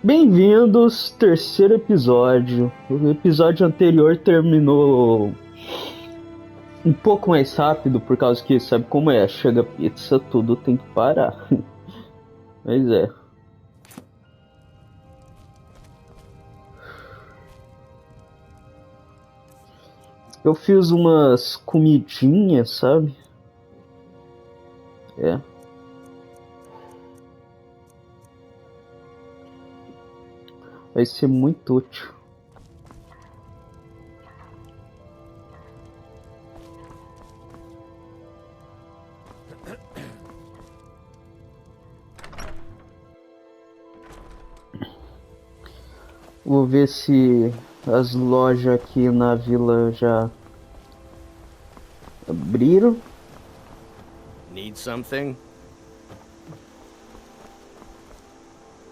Bem-vindos, terceiro episódio. O episódio anterior terminou um pouco mais rápido, por causa que sabe como é, chega pizza, tudo tem que parar. Mas é. Eu fiz umas comidinhas, sabe? É. Vai ser muito útil. Vou ver se as lojas aqui na vila já abriram. Need something?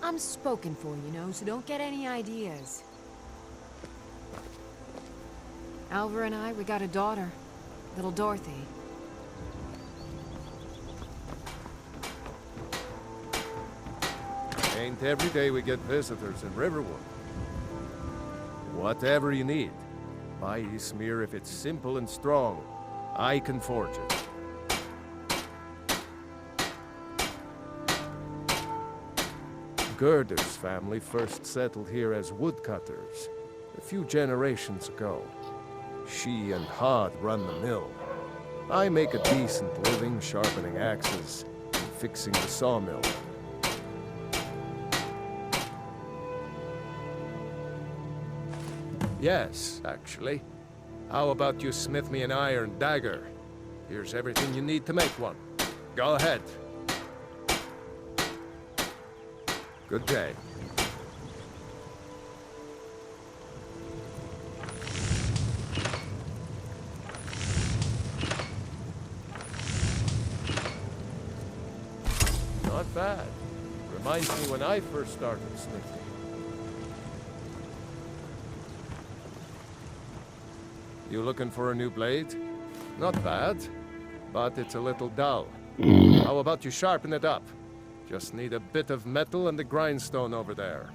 I'm spoken for, so don't get any ideas. Alvar and we got a daughter, little Dorothy. Ain't every day we get visitors in Riverwood. Whatever you need, buy Ismir if it's simple and strong. I can forge it. Gerder's family first settled here as woodcutters a few generations ago. She and Hod run the mill. I make a decent living sharpening axes and fixing the sawmill. Yes, actually. How about you smith me an iron dagger? Here's everything you need to make one. Go ahead. Good day. Not bad. Reminds me when I first started smithing. You looking for a new blade? Not bad, but it's a little dull. How about you sharpen it up? Just need a bit of metal and the grindstone over there.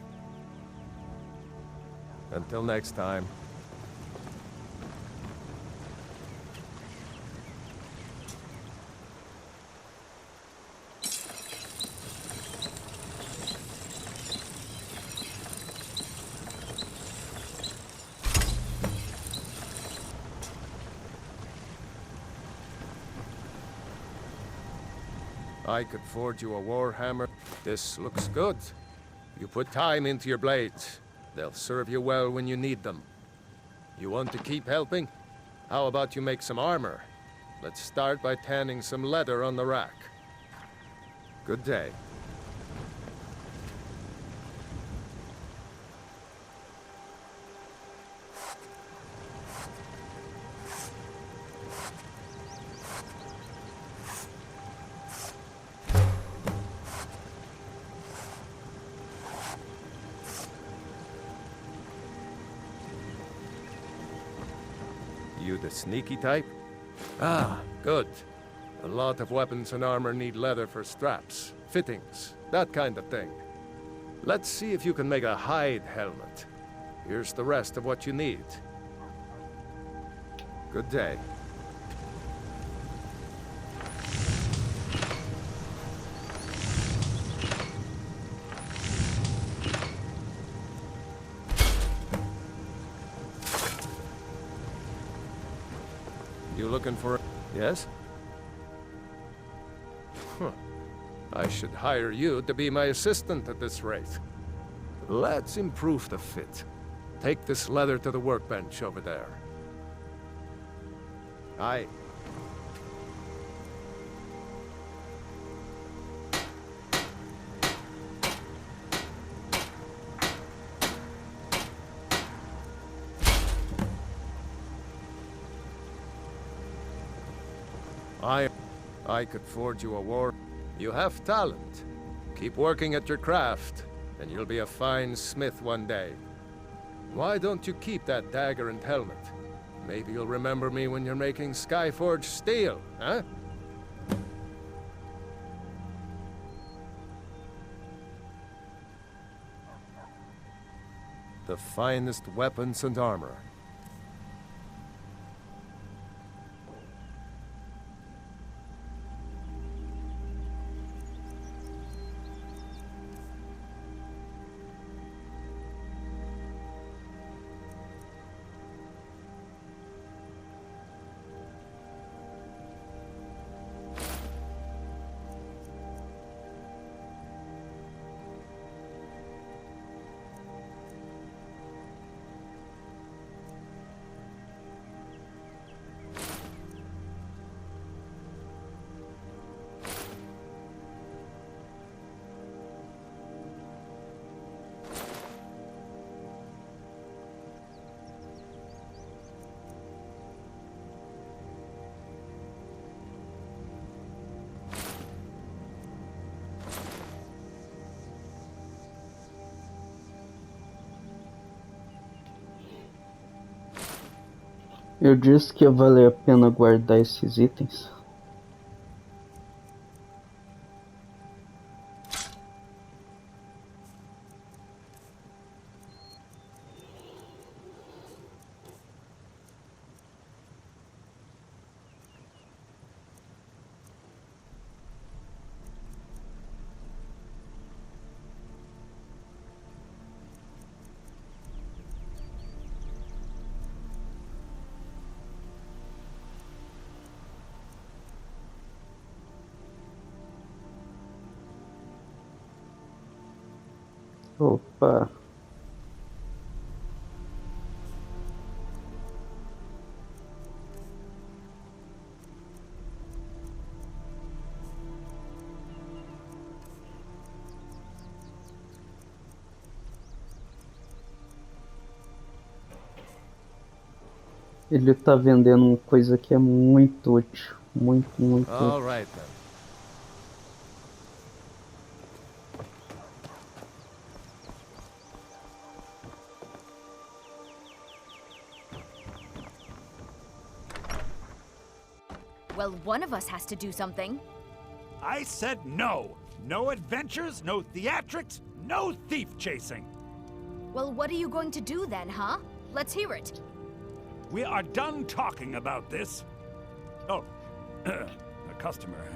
Until next time. I could forge you a warhammer. This looks good. You put time into your blades. They'll serve you well when you need them. You want to keep helping? How about you make some armor? Let's start by tanning some leather on the rack. Good day. You the sneaky type? Ah, good. A lot of weapons and armor need leather for straps, fittings, that kind of thing. Let's see if you can make a hide helmet. Here's the rest of what you need. Good day. You looking for... Yes? Huh. I should hire you to be my assistant at this rate. Let's improve the fit. Take this leather to the workbench over there. I could forge you a war. You have talent. Keep working at your craft, and you'll be a fine smith one day. Why don't you keep that dagger and helmet? Maybe you'll remember me when you're making Skyforge steel, huh? the finest weapons and armor. Eu disse que ia valer a pena guardar esses itens. Opa. Ele tá vendendo uma coisa que é muito útil. Muito All útil. right then. Well, one of us has to do something. I said no. No adventures, no theatrics, no thief chasing. Well, what are you going to do then, huh? Let's hear it. We are done talking about this. Oh, a customer.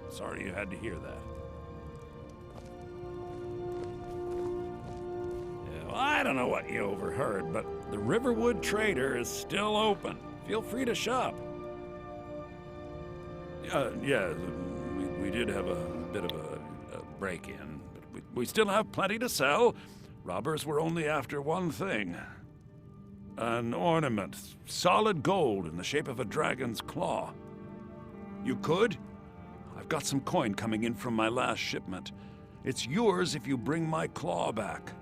Sorry you had to hear that. Yeah, well, I don't know what you overheard, but the Riverwood Trader is still open. Feel free to shop. Yeah, we did have a bit of a break-in, but we still have plenty to sell. Robbers were only after one thing. An ornament, solid gold in the shape of a dragon's claw. You could? I've got some coin coming in from my last shipment. It's yours if you bring my claw back.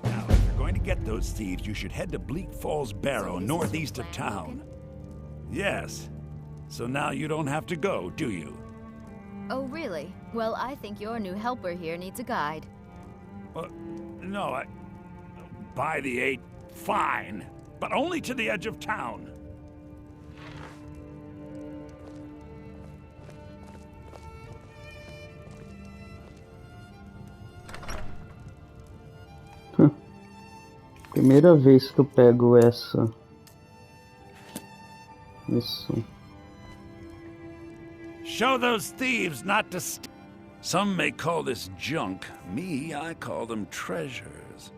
Now, if you're going to get those thieves, you should head to Bleak Falls Barrow, northeast of town. Yes. So now you don't have to go, do you? Oh, really? Well, I think your new helper here needs a guide. No, By the 8, fine. But only to the edge of town. Primeira vez que eu pego essa. Isso. Show those thieves not to Some may call this junk. Me, I call them treasures.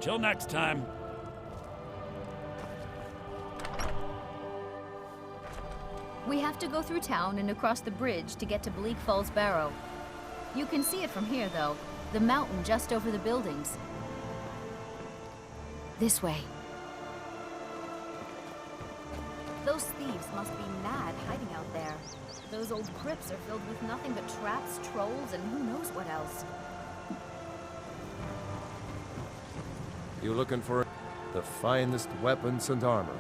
Till next time. We have to go through town and across the bridge to get to Bleak Falls Barrow. You can see it from here, though. The mountain just over the buildings. This way. Those thieves must be mad hiding out there. Those old crypts are filled with nothing but traps, trolls, and who knows what else. You looking for the finest weapons and armor?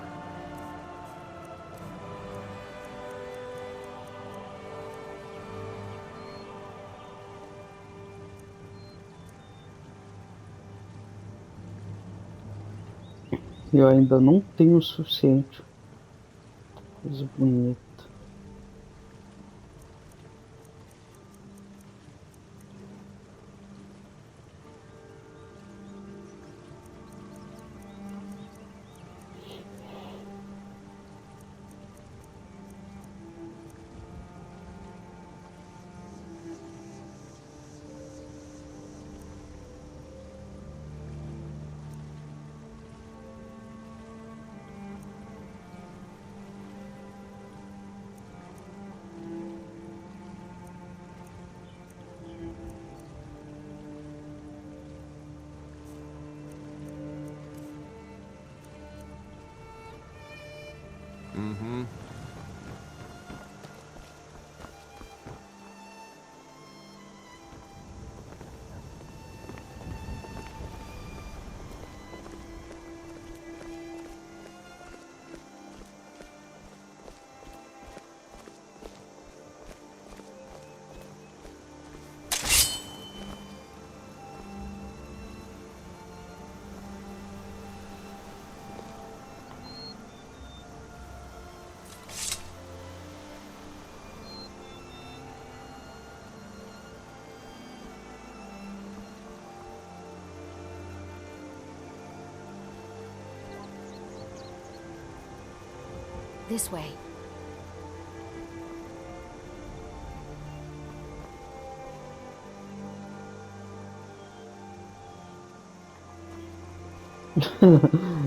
Eu ainda não tenho o suficiente. Coisa bonita. Mm-hmm. This way.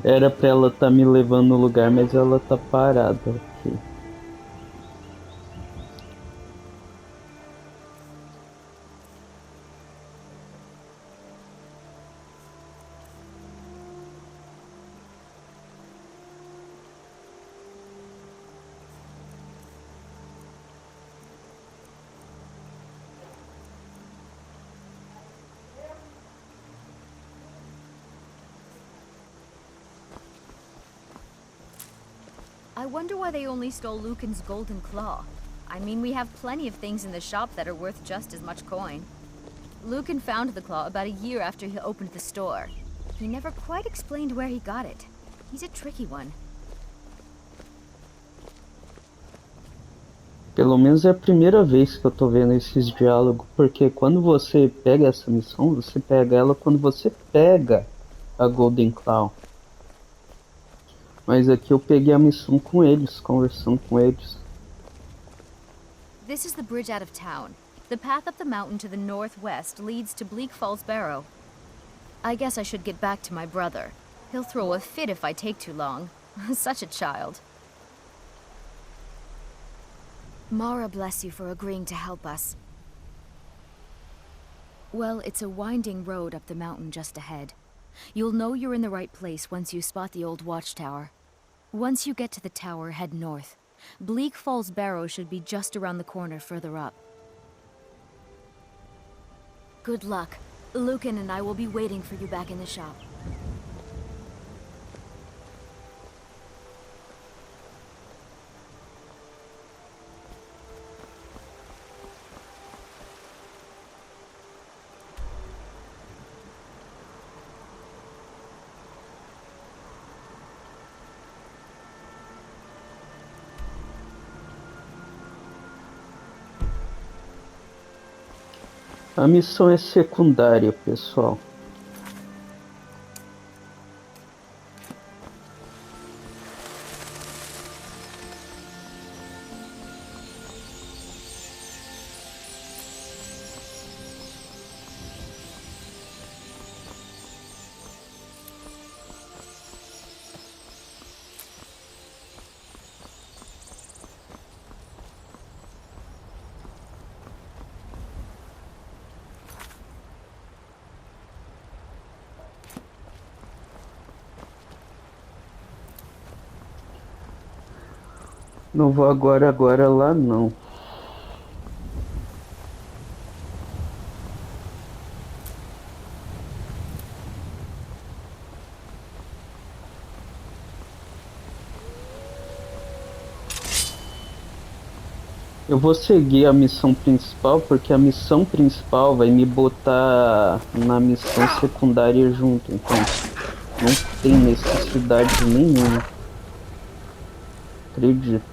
Era pra ela tá me levando no lugar, mas ela tá parada aqui. I wonder why they only stole Lucan's golden claw. I mean, we have plenty of things in the shop that are worth just as much coin. Lucan found the claw about a year after he opened the store. He never quite explained where he got it. He's a tricky one. Pelo menos é a primeira vez que eu tô vendo esses diálogos, porque quando você pega essa missão, você pega ela quando você pega a Golden Claw. Mas aqui eu peguei a missão com eles, conversando com eles. This is the bridge out of town. The path up the mountain to the northwest leads to Bleak Falls Barrow. I guess I should get back to my brother. He'll throw a fit if I take too long. Such a child. Mara bless you for agreeing to help us. Well, it's a winding road up the mountain just ahead. You'll know you're in the right place once you spot the old watchtower. Once you get to the tower, head north. Bleak Falls Barrow should be just around the corner further up. Good luck. Lucan and I will be waiting for you back in the shop. A missão é secundária, pessoal. Não vou agora lá não. Eu vou seguir a missão principal, porque a missão principal vai me botar na missão secundária junto, então não tem necessidade nenhuma. Acredito.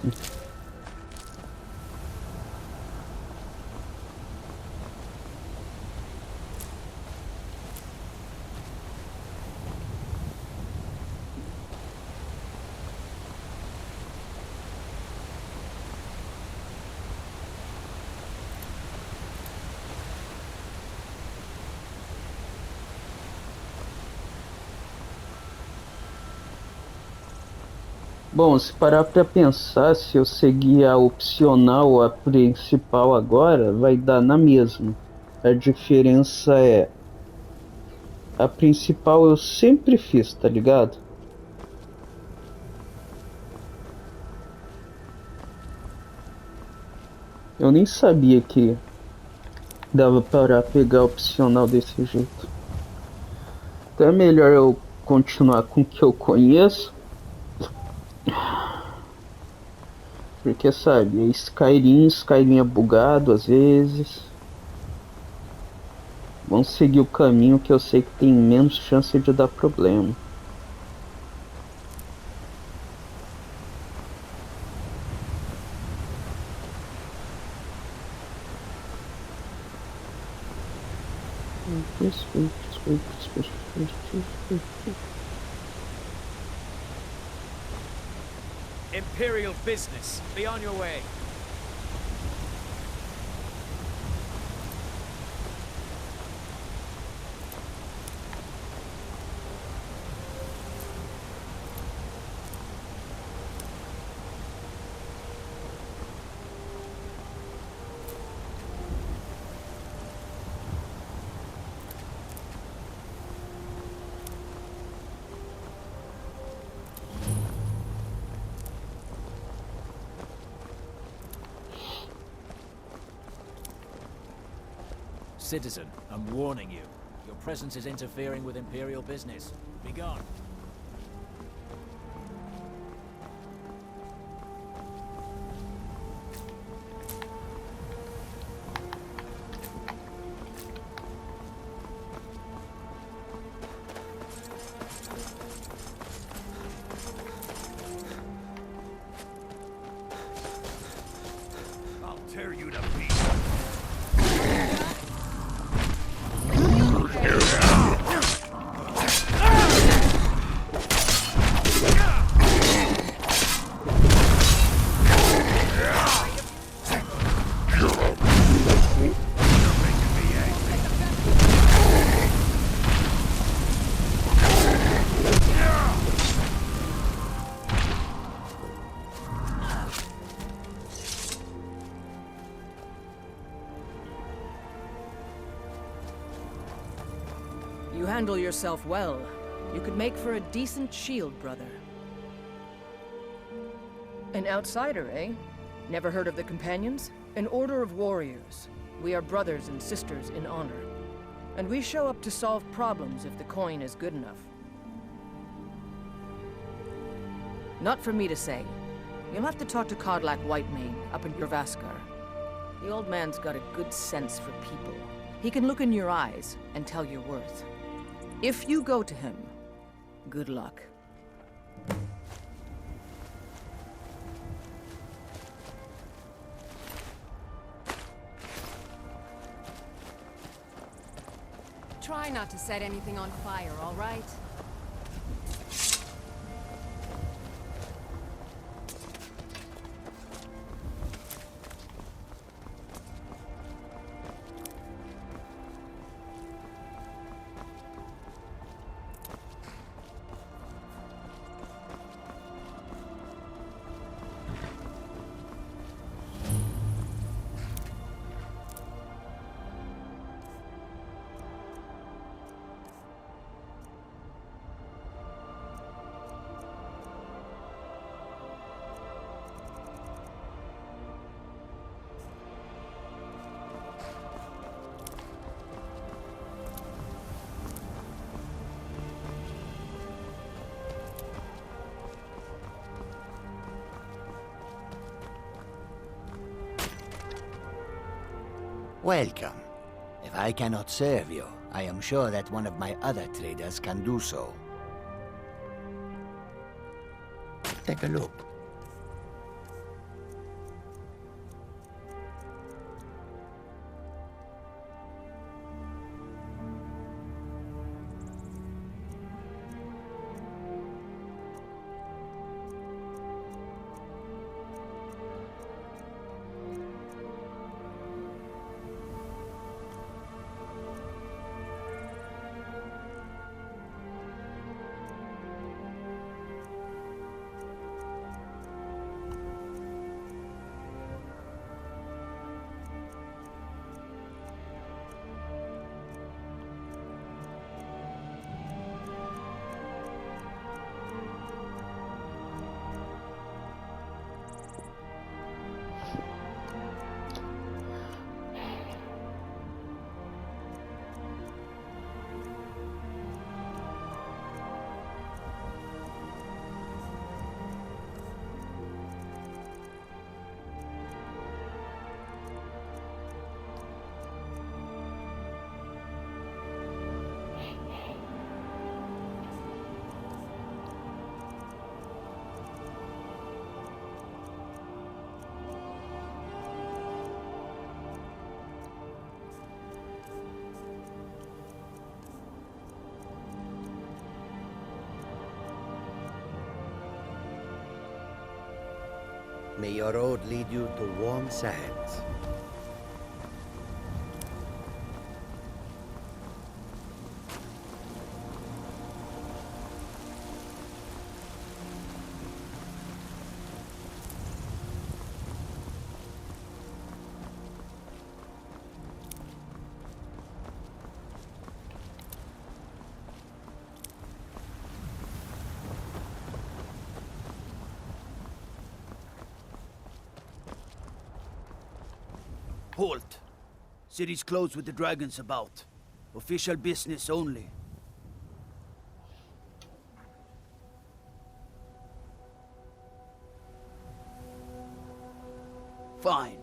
Bom, se parar pra pensar, se eu seguir a opcional ou a principal agora, vai dar na mesma. A diferença é, a principal eu sempre fiz, tá ligado? Eu nem sabia que dava para pegar opcional desse jeito. Então é melhor eu continuar com o que eu conheço. Porque sabe, é Skyrim é bugado às vezes. Vamos seguir o caminho que eu sei que tem menos chance de dar problema. Imperial business. Be on your way. Citizen, I'm warning you. Your presence is interfering with Imperial business. Be gone. I'll tear you to pieces. You handle yourself well. You could make for a decent shield, brother. An outsider, eh? Never heard of the Companions? An order of warriors. We are brothers and sisters in honor. And we show up to solve problems if the coin is good enough. Not for me to say. You'll have to talk to Kodlak Whitemane up in Jorvaskar. The old man's got a good sense for people. He can look in your eyes and tell your worth. If you go to him, good luck. Try not to set anything on fire, all right? Welcome. If I cannot serve you, I am sure that one of my other traders can do so. Take a look. May your road lead you to warm sands. Halt! City's closed with the dragons about. Official business only. Fine.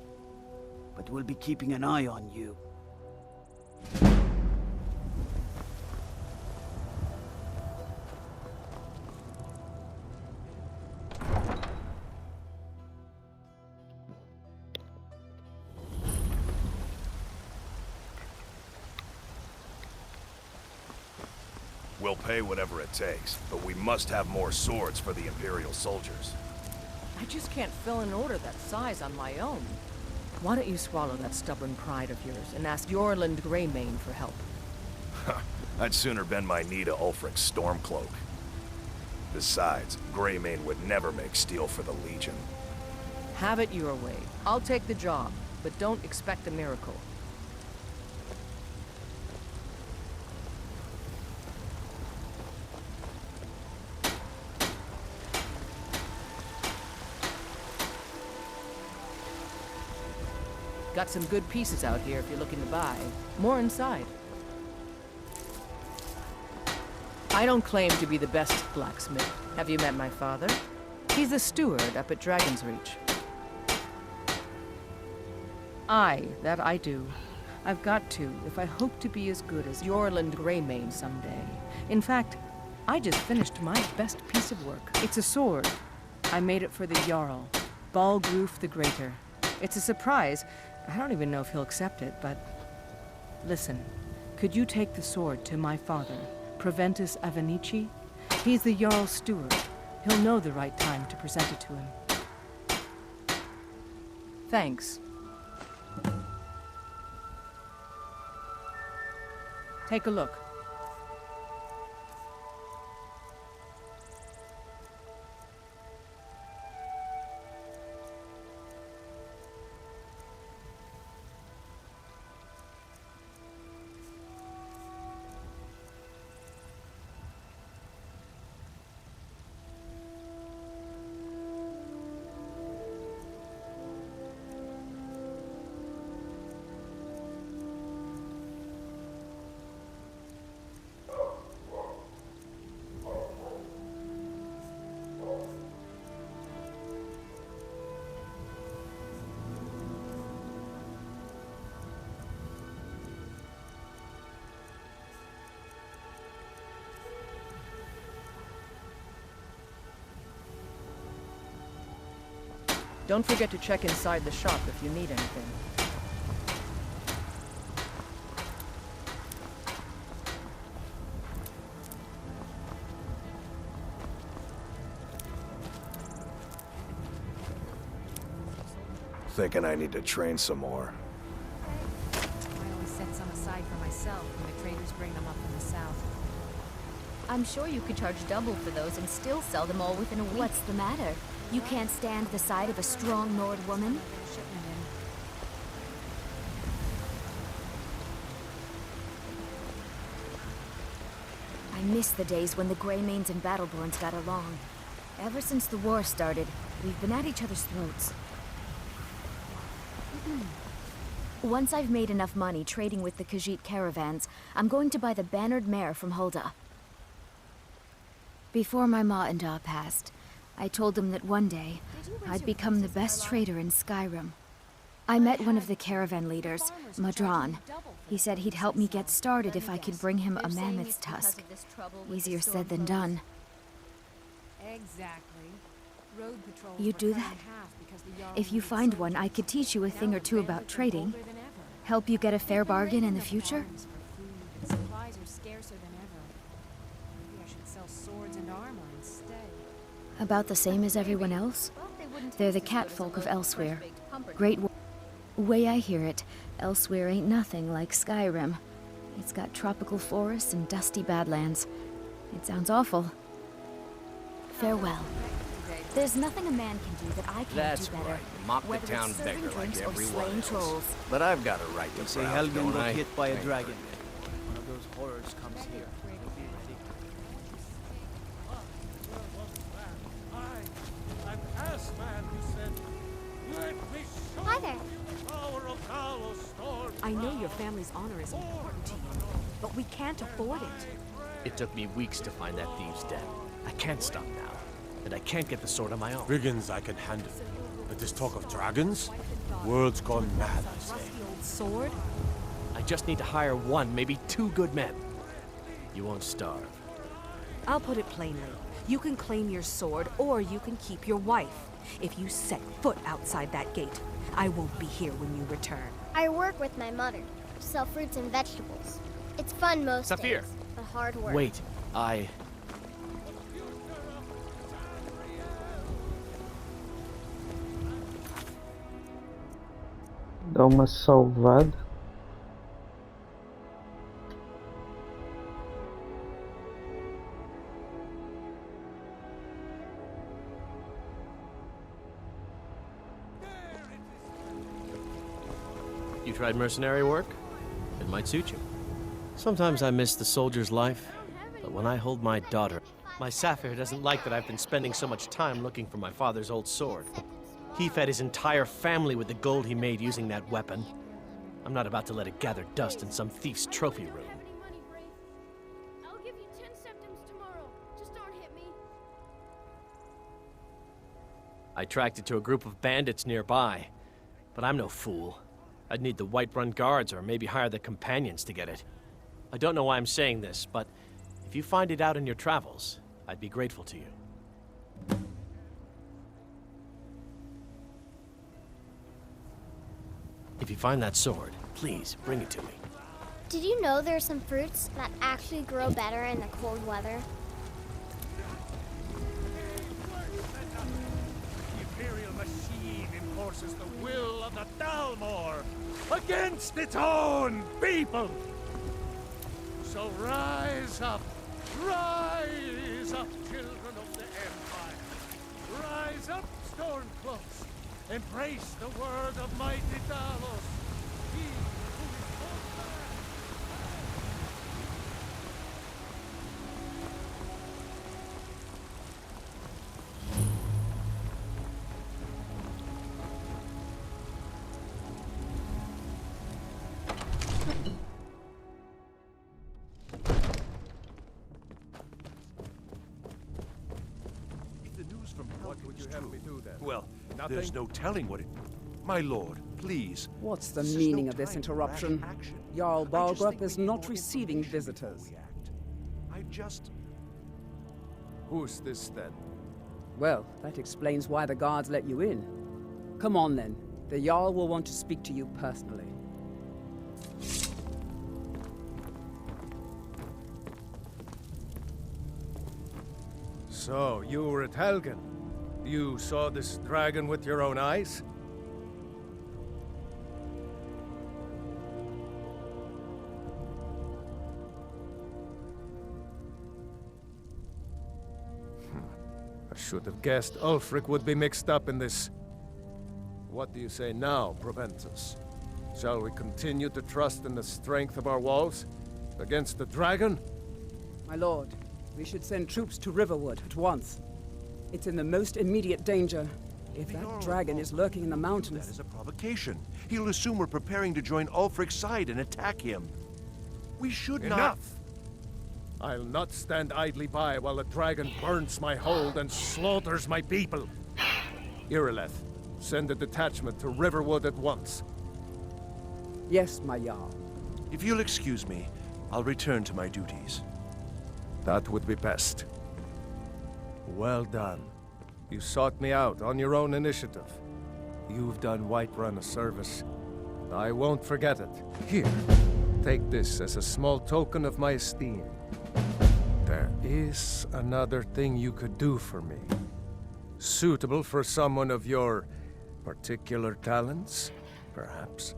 But we'll be keeping an eye on you. We'll pay whatever it takes, but we must have more swords for the Imperial soldiers. I just can't fill an order that size on my own. Why don't you swallow that stubborn pride of yours and ask Yorland Greymane for help? I'd sooner bend my knee to Ulfric's Stormcloak. Besides, Greymane would never make steel for the Legion. Have it your way. I'll take the job, but don't expect a miracle. Got some good pieces out here if you're looking to buy. More inside. I don't claim to be the best blacksmith. Have you met my father? He's the steward up at Dragon's Reach. Aye, that I do. I've got to, if I hope to be as good as Yorland Greymane someday. In fact, I just finished my best piece of work. It's a sword. I made it for the Jarl, Balgroof the Greater. It's a surprise. I don't even know if he'll accept it, but... Listen, could you take the sword to my father, Proventus Avenici? He's the Jarl's steward. He'll know the right time to present it to him. Thanks. Take a look. Don't forget to check inside the shop if you need anything. Thinking I need to train some more. I always set some aside for myself when the traders bring them up from the south. I'm sure you could charge double for those and still sell them all within a week. What's the matter? You can't stand the sight of a strong Nord woman? Shipment in. I miss the days when the Greymanes and Battleborns got along. Ever since the war started, we've been at each other's throats. Once I've made enough money trading with the Khajiit caravans, I'm going to buy the bannered mare from Hulda. Before my ma and Da passed, I told them that one day, I'd become the best trader in Skyrim. I met one of the caravan leaders, Madran. He said he'd help me get started if I could bring him a mammoth's tusk. Easier said than done. Exactly. Road patrol. You do that? If you find one, I could teach you a thing or two about trading. Help you get a fair bargain in the future? Supplies are scarcer than ever. Maybe I should sell swords and armor instead. About the same as everyone else? They're the catfolk of Elsewhere. Great way I hear it, Elsewhere ain't nothing like Skyrim. It's got tropical forests and dusty badlands. It sounds awful. Farewell. There's nothing a man can do that I can't That's do better. right. Mock the Whether town it's serving beggar like drinks or everyone slaying else. trolls. But I've got a right to Say browse, Helgen don't got I? hit by a dragon. One of those horrors comes here. Be ready. Hi there. I know your family's honor is important to you, but we can't afford it. It took me weeks to find that thieves' den. I can't stop now, and I can't get the sword on my own. Brigands I can handle, but this talk of dragons? World's gone mad, I say. Rusty old sword? I just need to hire one, maybe two good men. You won't starve. I'll put it plainly. You can claim your sword, or you can keep your wife. If you set foot outside that gate, I won't be here when you return. I work with my mother. Sell fruits and vegetables. It's fun most Saphir. days, but hard work. Wait, Dá uma salvada. You tried mercenary work? It might suit you. Sometimes I miss the soldier's life, but when I hold my daughter, my Saphir doesn't like that I've been spending so much time looking for my father's old sword. He fed his entire family with the gold he made using that weapon. I'm not about to let it gather dust in some thief's trophy room. I'll give you 10 septims tomorrow. Just don't hit me. I tracked it to a group of bandits nearby, but I'm no fool. I'd need the Whiterun guards or maybe hire the companions to get it. I don't know why I'm saying this, but if you find it out in your travels, I'd be grateful to you. If you find that sword, please bring it to me. Did you know there are some fruits that actually grow better in the cold weather? The Imperial machine enforces the will of the Dalmor against its own people. So rise up, children of the Empire. Rise up, Stormcloaks. Embrace the word of mighty Talos. He who is both man. What would you have me do then? Well, Nothing? there's no telling what it... My lord, please. What's the This is meaning no of this time for interruption? rash action. Jarl I just Balgrup think we is need not more receiving information before visitors. we act. I just... Who's this then? Well, that explains why the guards let you in. Come on then. The Jarl will want to speak to you personally. So, you were at Helgen. You saw this dragon with your own eyes? I should have guessed Ulfric would be mixed up in this. What do you say now, Proventus? Shall we continue to trust in the strength of our walls against the dragon? My lord, we should send troops to Riverwood at once. It's in the most immediate danger. If that dragon is lurking in the mountains... That is a provocation. He'll assume we're preparing to join Ulfric's side and attack him. We should not... Enough! I'll not stand idly by while the dragon burns my hold and slaughters my people. Irileth, send a detachment to Riverwood at once. Yes, my Jarl. If you'll excuse me, I'll return to my duties. That would be best. Well done. You sought me out on your own initiative. You've done Whiterun a service, and I won't forget it. Here, take this as a small token of my esteem. There is another thing you could do for me. Suitable for someone of your particular talents, perhaps.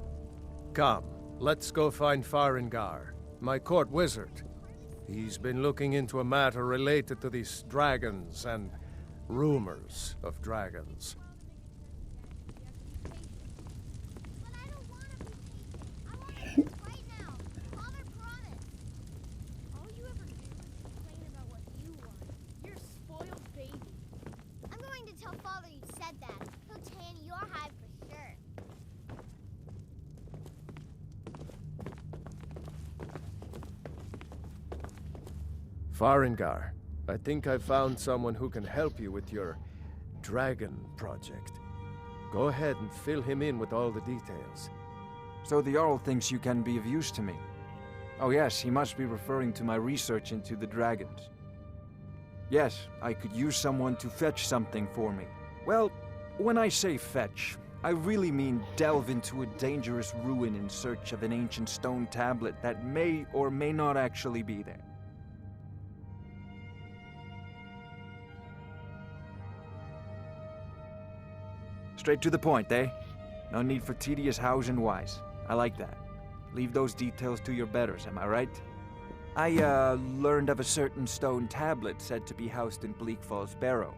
Come, let's go find Farengar, my court wizard. He's been looking into a matter related to these dragons and rumors of dragons. Farengar, I think I've found someone who can help you with your dragon project. Go ahead and fill him in with all the details. So the Jarl thinks you can be of use to me. Oh yes, he must be referring to my research into the dragons. Yes, I could use someone to fetch something for me. Well, when I say fetch, I really mean delve into a dangerous ruin in search of an ancient stone tablet that may or may not actually be there. Straight to the point, eh? No need for tedious hows and whys. I like that. Leave those details to your betters, am I right? I, learned of a certain stone tablet said to be housed in Bleak Falls Barrow.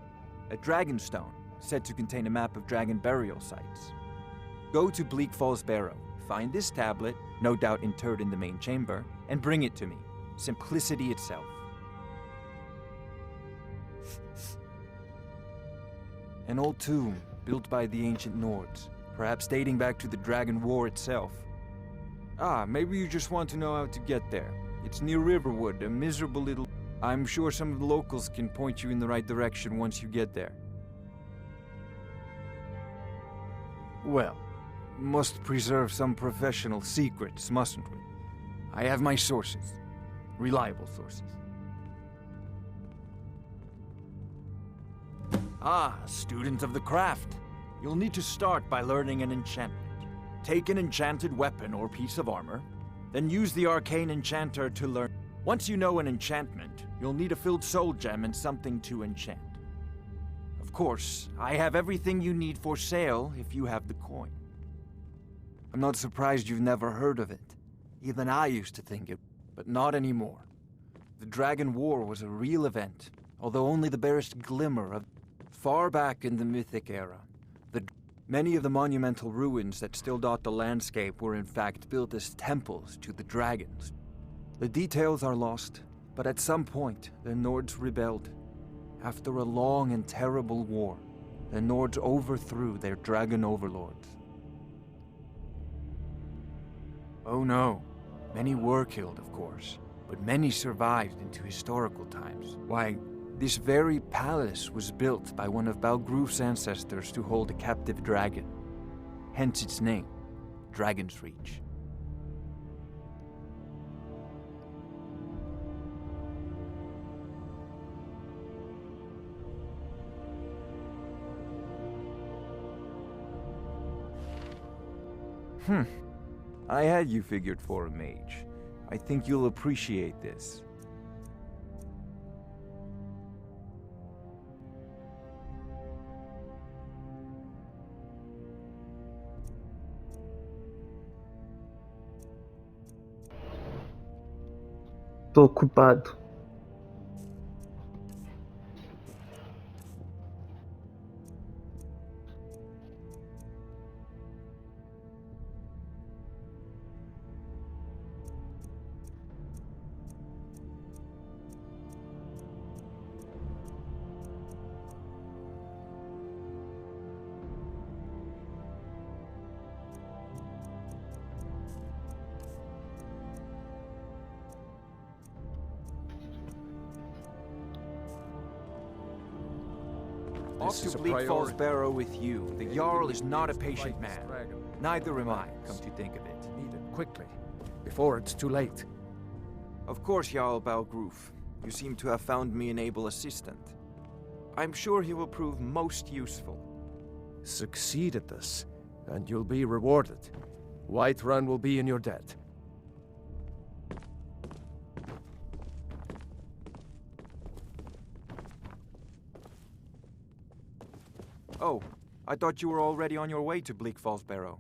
A dragon stone, said to contain a map of dragon burial sites. Go to Bleak Falls Barrow, find this tablet, no doubt interred in the main chamber, and bring it to me. Simplicity itself. An old tomb, built by the ancient Nords, perhaps dating back to the Dragon War itself. Ah, maybe you just want to know how to get there. It's near Riverwood, a miserable little... I'm sure some of the locals can point you in the right direction once you get there. Well, must preserve some professional secrets, mustn't we? I have my sources. Reliable sources. Ah, student of the craft. You'll need to start by learning an enchantment. Take an enchanted weapon or piece of armor, then use the arcane enchanter to learn. Once you know an enchantment, you'll need a filled soul gem and something to enchant. Of course, I have everything you need for sale if you have the coin. I'm not surprised you've never heard of it. Even I used to think it, but not anymore. The Dragon War was a real event, although only the barest glimmer of... Far back in the Mythic era, many of the monumental ruins that still dot the landscape were in fact built as temples to the dragons. The details are lost, but at some point, the Nords rebelled. After a long and terrible war, the Nords overthrew their dragon overlords. Oh no, many were killed, of course, but many survived into historical times. Why, this very palace was built by one of Balgruf's ancestors to hold a captive dragon. Hence its name, Dragon's Reach. I had you figured for a mage. I think you'll appreciate this. Tô ocupado. Off to Bleak Falls Barrow with you. The Jarl is not a patient man. Neither am I, come to think of it. Need it quickly, before it's too late. Of course, Jarl Balgroof. You seem to have found me an able assistant. I'm sure he will prove most useful. Succeed at this, and you'll be rewarded. Whiterun will be in your debt. Oh, I thought you were already on your way to Bleak Falls Barrow.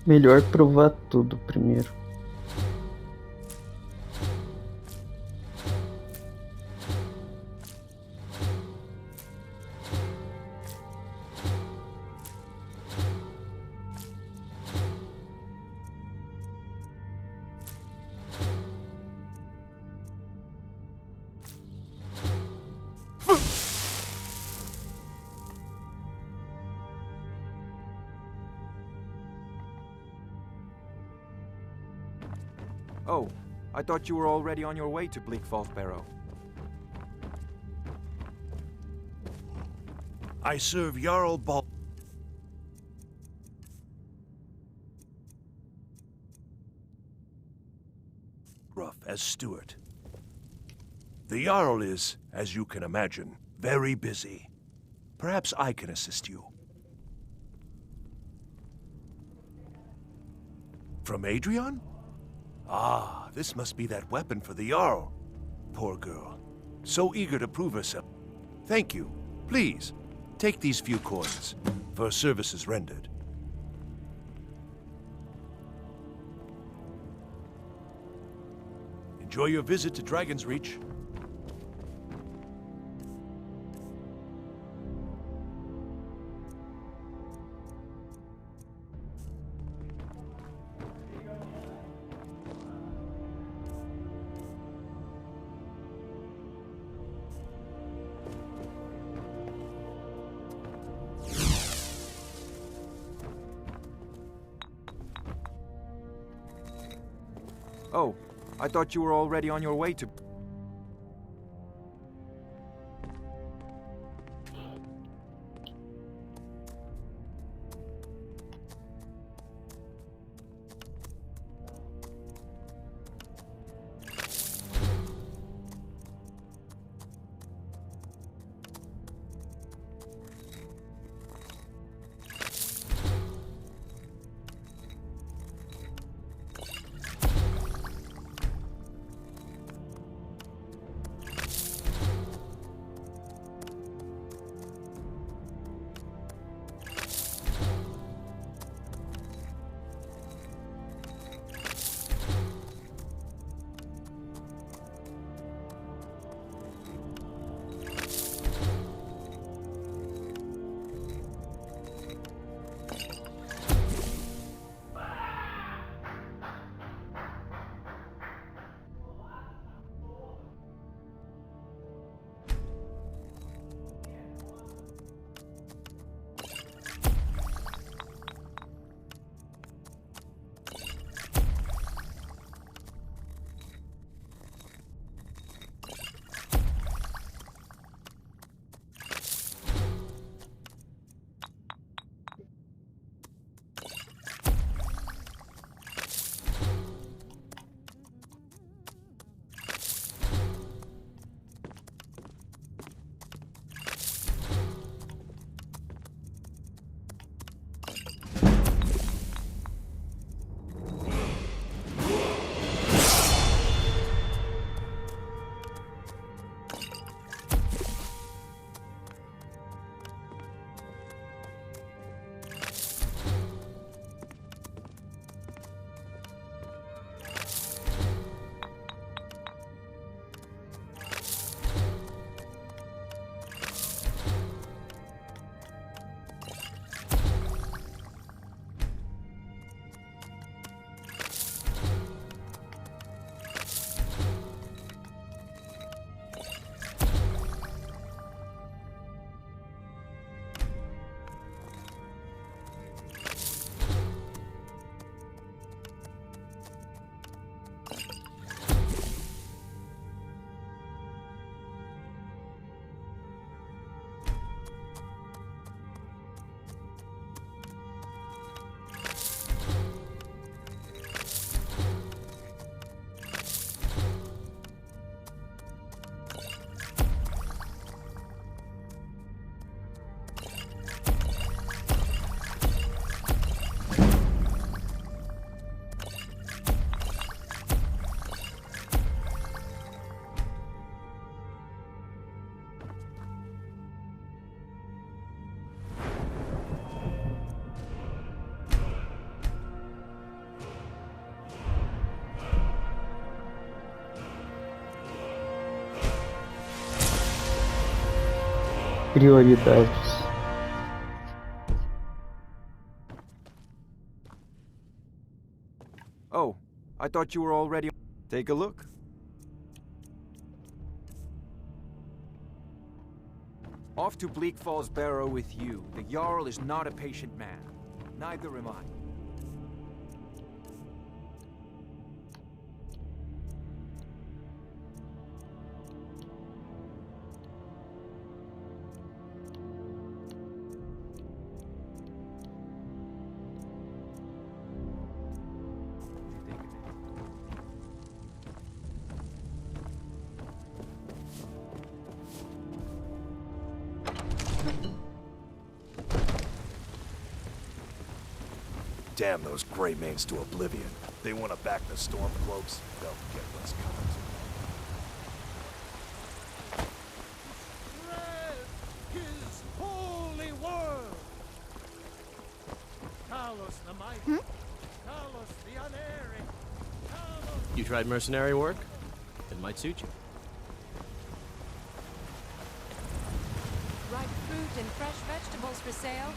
Melhor provar tudo primeiro. Oh, I thought you were already on your way to Bleak Falls Barrow. I serve Jarl Balgroof as steward. The Jarl is, as you can imagine, very busy. Perhaps I can assist you. From Adrian? Ah, this must be that weapon for the Jarl. Poor girl. So eager to prove herself. Thank you. Please, take these few coins for services rendered. Enjoy your visit to Dragon's Reach. Oh, I thought you were already on your way to... Prioridades. Oh, I thought you were already... Take a look. Off to Bleak Falls Barrow with you. The Jarl is not a patient man. Neither am I. Damn those Greymanes to oblivion. They want to back the Stormcloaks, they'll get what's coming to them. Spread his holy word! Talos the mighty, Talos the unerring, Talos... You tried mercenary work? It might suit you. Ripe fruit and fresh vegetables for sale.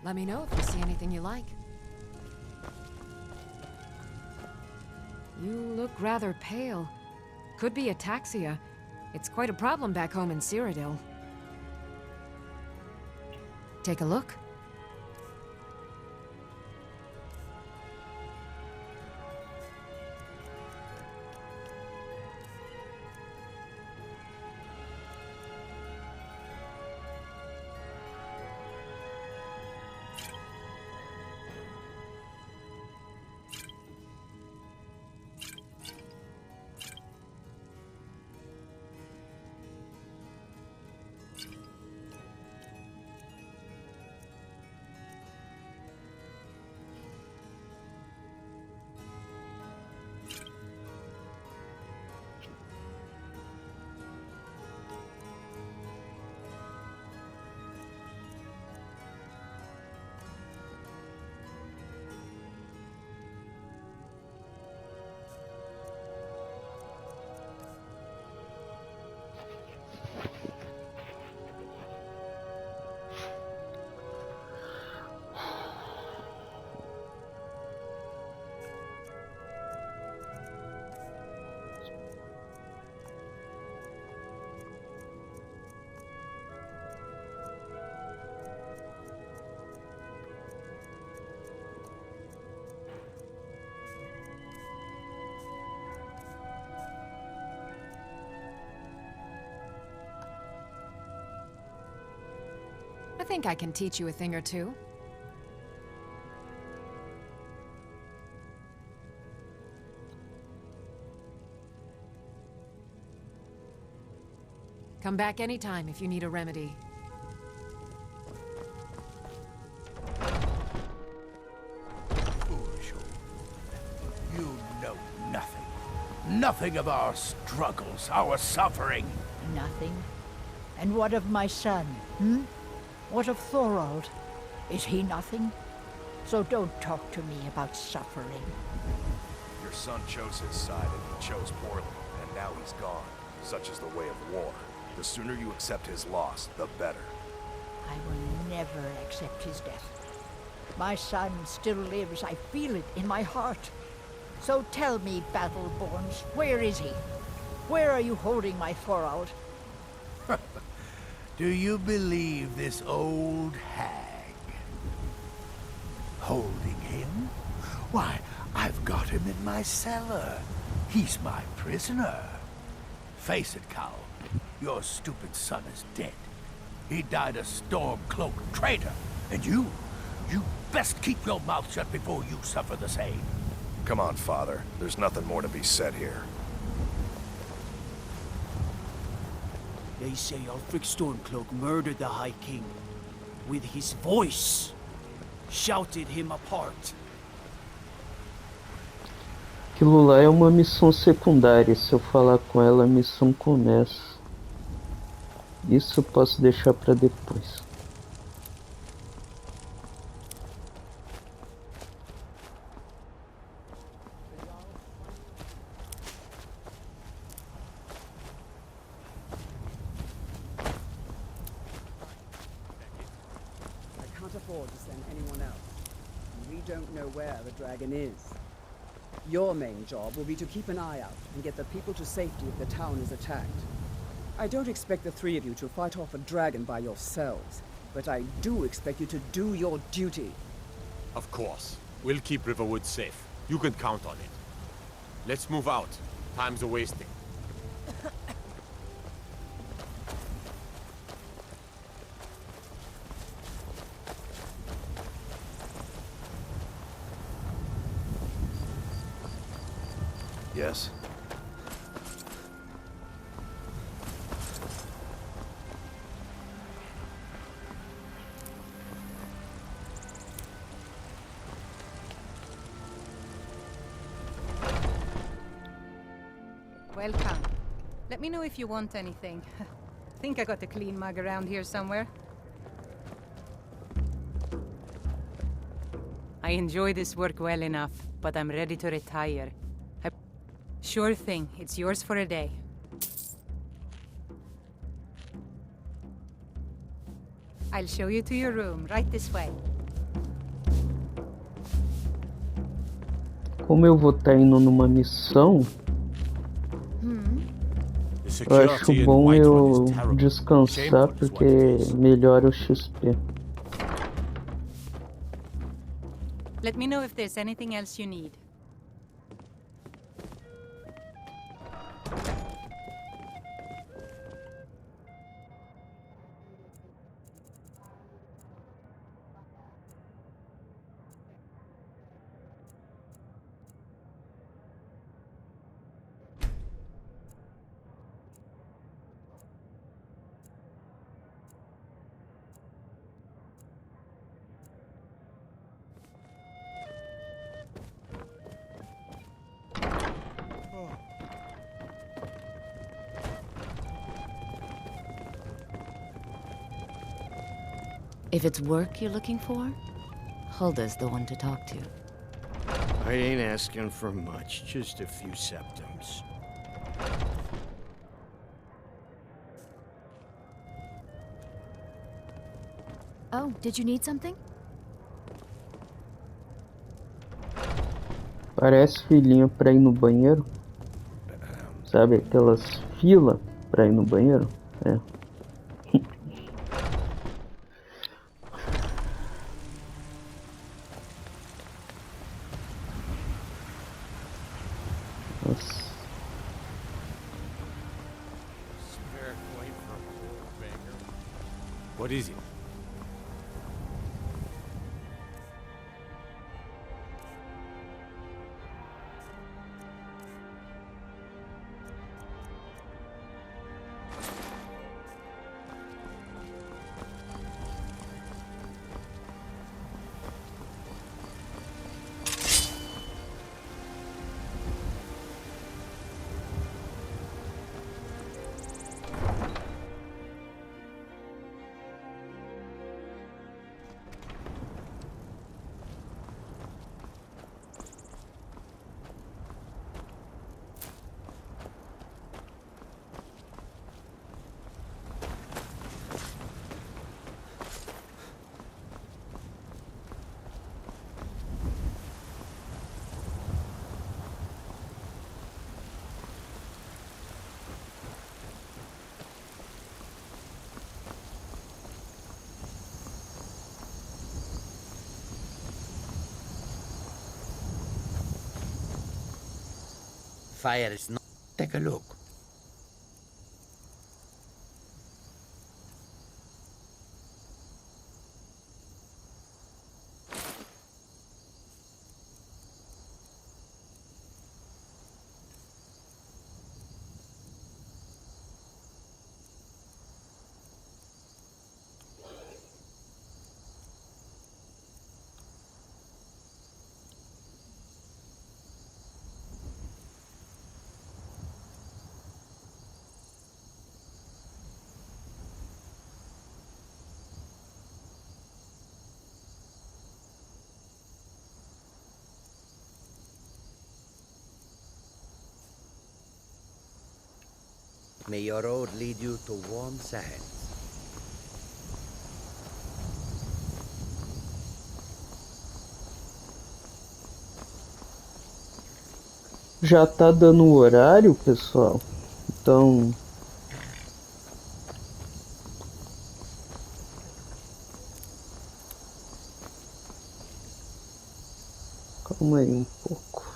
Let me know if you see anything you like. You look rather pale. Could be ataxia. It's quite a problem back home in Cyrodiil. Take a look. I think I can teach you a thing or two. Come back anytime if you need a remedy. Foolish old woman. You know nothing. Nothing of our struggles, our suffering. Nothing? And what of my son, What of Thorald? Is he nothing? So don't talk to me about suffering. Your son chose his side and he chose poorly, and now he's gone. Such is the way of war. The sooner you accept his loss, the better. I will never accept his death. My son still lives. I feel it in my heart. So tell me, Battleborns, where is he? Where are you holding my Thorald? Do you believe this old hag? Holding him? Why, I've got him in my cellar. He's my prisoner. Face it, Cal. Your stupid son is dead. He died a Stormcloak traitor. And you best keep your mouth shut before you suffer the same. Come on, Father. There's nothing more to be said here. They say Ulfric Stormcloak murdered the High King. With his voice. Shouted him apart. Aquilo lá é uma missão secundária. Se eu falar com ela, a missão começa. Isso eu posso deixar pra depois. I can't afford to send anyone else. We don't know where the dragon is. Your main job will be to keep an eye out and get the people to safety if the town is attacked. I don't expect the three of you to fight off a dragon by yourselves, but I do expect you to do your duty. Of course. We'll keep Riverwood safe. You can count on it. Let's move out. Time's a wasting. Yes? Welcome. Let me know if you want anything. Think I got a clean mug around here somewhere. I enjoy this work well enough, but I'm ready to retire. Sure thing. It's yours for a day. I'll show you to your room, right this way. Como eu vou estar indo numa missão, eu acho bom eu descansar porque melhora o XP. Let me know if there's anything else you need. If it's work you're looking for, Hulda's the one to talk to. I ain't asking for much, just a few septums. Oh, did you need something? Parece filhinha pra ir no banheiro. Sabe aquelas filas pra ir no banheiro? É. What is it? Fire is not. Take a look. May your road lead you to warm sands. Já tá dando o horário, pessoal. Então... calma aí um pouco.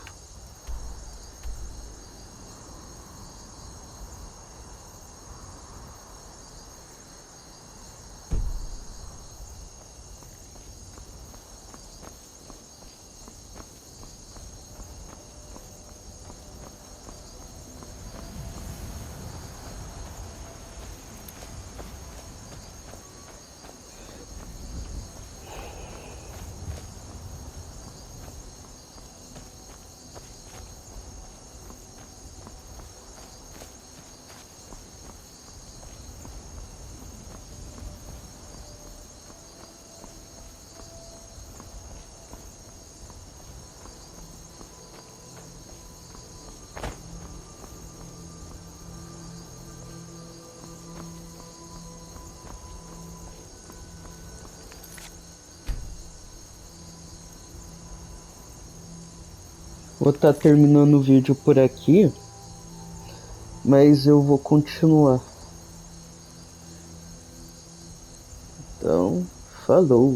Vou estar terminando o vídeo por aqui, mas eu vou continuar. Então, falou!